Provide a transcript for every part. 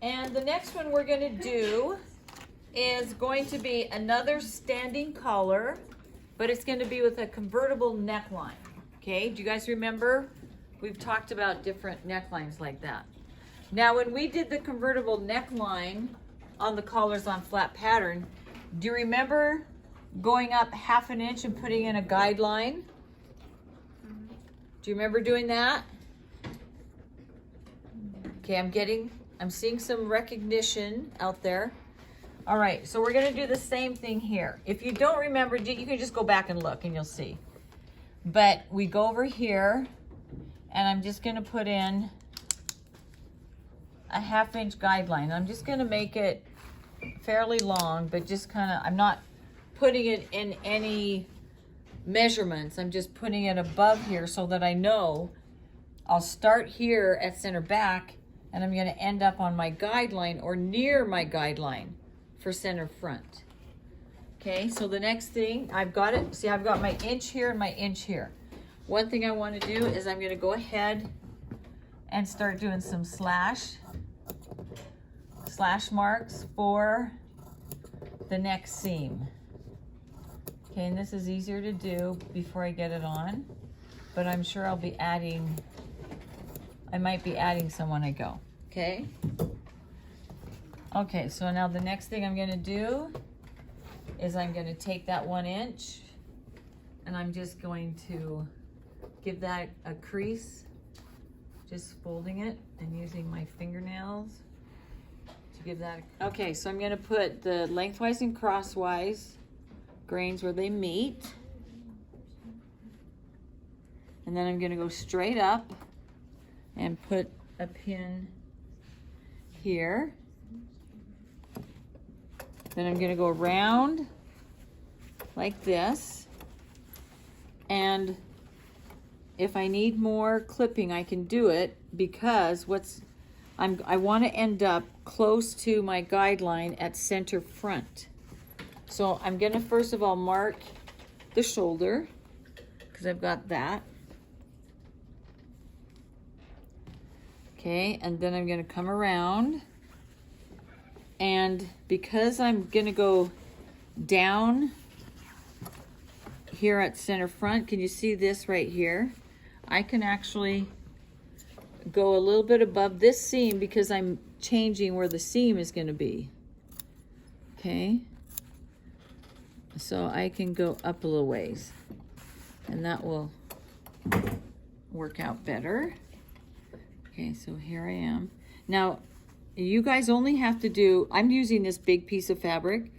And the next one we're gonna do is going to be another standing collar, but it's gonna be with a convertible neckline. Okay, do you guys remember? We've talked about different necklines like that. Now, when we did the convertible neckline on the collars on flat pattern, do you remember going up 1/2 inch and putting in a guideline? Do you remember doing that? Okay, I'm seeing some recognition out there. All right, so we're gonna do the same thing here. If you don't remember, you can just go back and look and you'll see. But we go over here and I'm just gonna put in a 1/2 inch guideline. I'm just gonna make it fairly long, but just kinda, I'm not putting it in any measurements. I'm just putting it above here so that I know I'll start here at center back and I'm gonna end up on my guideline or near my guideline for center front. Okay, so the next thing, I've got it, see I've got my inch here and my inch here. One thing I wanna do is I'm gonna go ahead and start doing some slash marks for the next seam. Okay, and this is easier to do before I get it on, but I'm sure I'll be adding, I might be adding some when I go, okay? Okay, so now the next thing I'm gonna do is I'm gonna take that 1 inch and I'm just going to give that a crease, just folding it and using my fingernails to give that. Okay, so I'm gonna put the lengthwise and crosswise grains where they meet. And then I'm gonna go straight up and put a pin here. Then I'm gonna go around like this. And if I need more clipping, I can do it because I wanna end up close to my guideline at center front. So I'm gonna first of all mark the shoulder because I've got that. Okay, and then I'm gonna come around, and because I'm gonna go down here at center front, can you see this right here? I can actually go a little bit above this seam because I'm changing where the seam is gonna be. Okay, so I can go up a little ways and that will work out better. Okay, so here I am. Now, you guys only have to do, I'm using this big piece of fabric,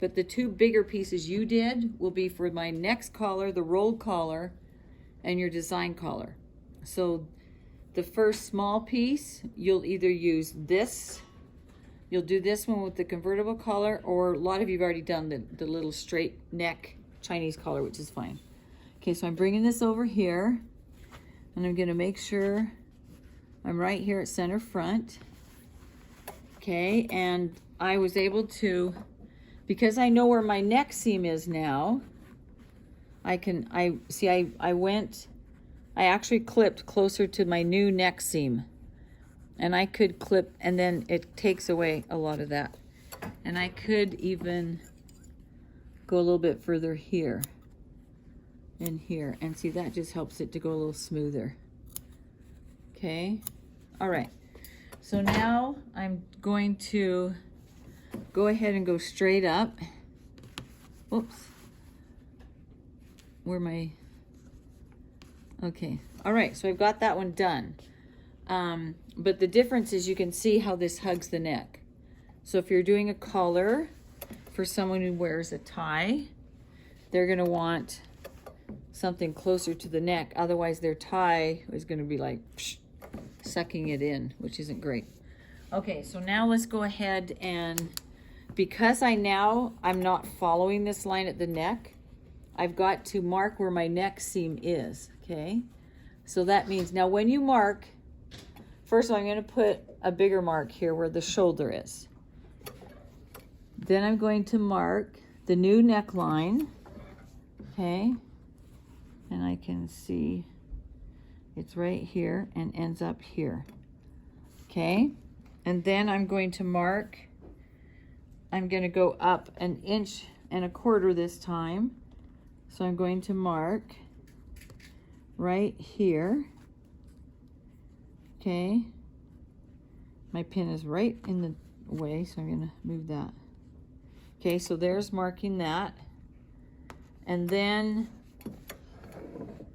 but the 2 bigger pieces you did will be for my next collar, the rolled collar, and your design collar. So the first small piece, you'll either use this, you'll do this one with the convertible collar, or a lot of you have already done the little straight neck Chinese collar, which is fine. Okay, so I'm bringing this over here, and I'm gonna make sure I'm right here at center front. Okay, and I was able to, because I know where my neck seam is now, I actually clipped closer to my new neck seam. And I could clip, and then it takes away a lot of that. And I could even go a little bit further here and here. And see, that just helps it to go a little smoother. Okay, all right. So now I'm going to go ahead and go straight up. Whoops. Okay, all right, so I've got that one done. But the difference is you can see how this hugs the neck. So if you're doing a collar for someone who wears a tie, they're gonna want something closer to the neck. Otherwise their tie is gonna be like sucking it in, which isn't great. Okay, so now let's go ahead and, because I'm not following this line at the neck, I've got to mark where my neck seam is, okay? So that means, now when you mark, first of all, I'm gonna put a bigger mark here where the shoulder is. Then I'm going to mark the new neckline, okay? And I can see it's right here and ends up here, okay? And then I'm going to mark, I'm going to go up 1.25 inches this time. So I'm going to mark right here. Okay. My pin is right in the way, so I'm going to move that. Okay, so there's marking that. And then,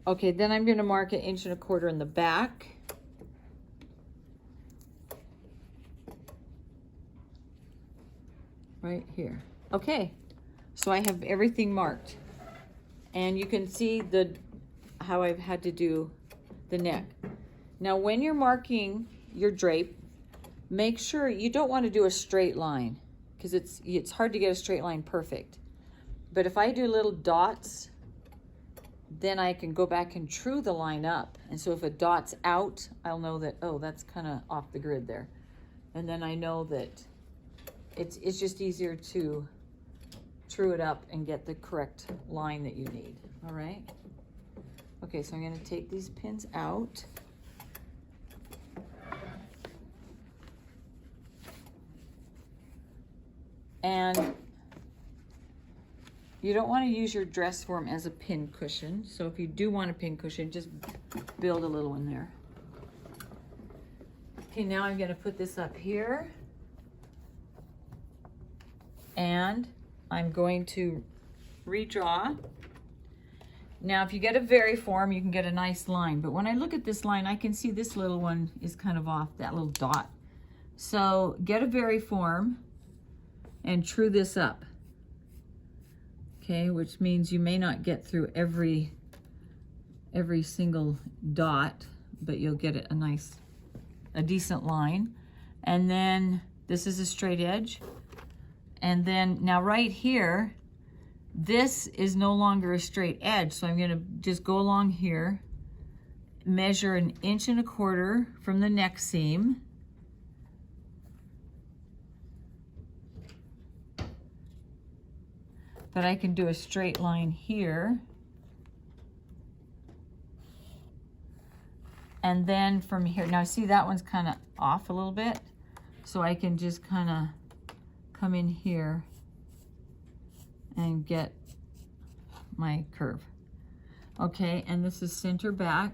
okay, then I'm going to mark 1.25 inches in the back. Right here. Okay, so I have everything marked. And you can see how I've had to do the neck. Now when you're marking your drape, make sure you don't want to do a straight line, because it's hard to get a straight line perfect. But if I do little dots, then I can go back and true the line up. And so if a dot's out, I'll know that, oh, that's kind of off the grid there. And then I know that it's just easier to true it up and get the correct line that you need. All right. Okay, so I'm going to take these pins out. And you don't want to use your dress form as a pin cushion. So if you do want a pin cushion, just build a little one there. Okay, now I'm going to put this up here. And I'm going to redraw. Now, if you get a variform, you can get a nice line. But when I look at this line, I can see this little one is kind of off, that little dot. So get a variform and true this up. Okay, which means you may not get through every single dot, but you'll get it a decent line. And then this is a straight edge. And then now right here, this is no longer a straight edge. So I'm gonna just go along here, measure 1.25 inches from the neck seam. But I can do a straight line here. And then from here, now see that one's kind of off a little bit. So I can just kind of come in here and get my curve. Okay, and this is center back.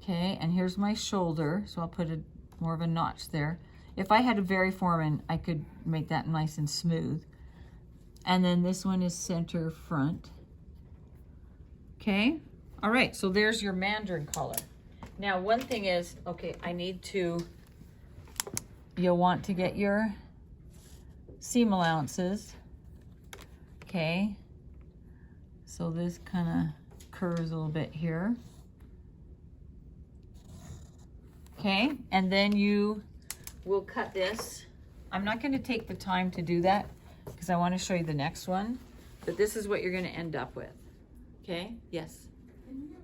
Okay, and here's my shoulder, so I'll put more of a notch there. If I had a variform, I could make that nice and smooth. And then this one is center front. Okay, all right, so there's your Mandarin color. Now, one thing is, okay, you'll want to get your seam allowances. Okay, so this kind of curves a little bit here. Okay, and then you will cut this. I'm not going to take the time to do that because I want to show you the next one, but this is what you're going to end up with. Okay, yes? Can you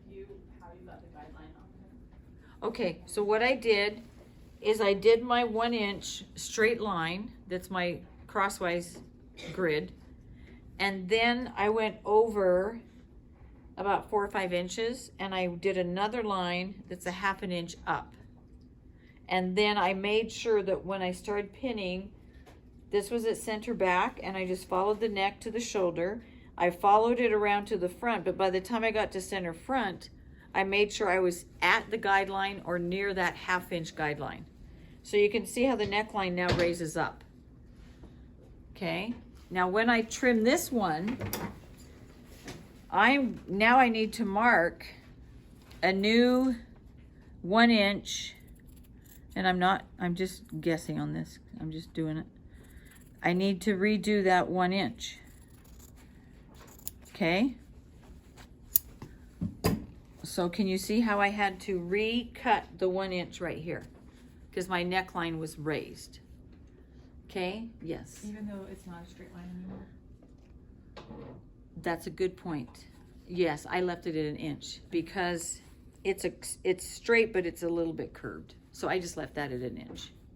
review how you got the guideline on there? Okay, so what I did is I did my 1 inch straight line. That's my crosswise grid. And then I went over about 4 or 5 inches and I did another line that's a 1/2 inch up. And then I made sure that when I started pinning, this was at center back and I just followed the neck to the shoulder. I followed it around to the front, but by the time I got to center front, I made sure I was at the guideline or near that 1/2 inch guideline. So you can see how the neckline now raises up. Okay, now when I trim this one, I need to mark a new 1 inch, and I'm just guessing on this. I'm just doing it. I need to redo that 1 inch. Okay. So can you see how I had to recut the 1 inch right here? Because my neckline was raised. Okay, yes. Even though it's not a straight line anymore? That's a good point. Yes, I left it at 1 inch because it's straight, but it's a little bit curved. So I just left that at 1 inch.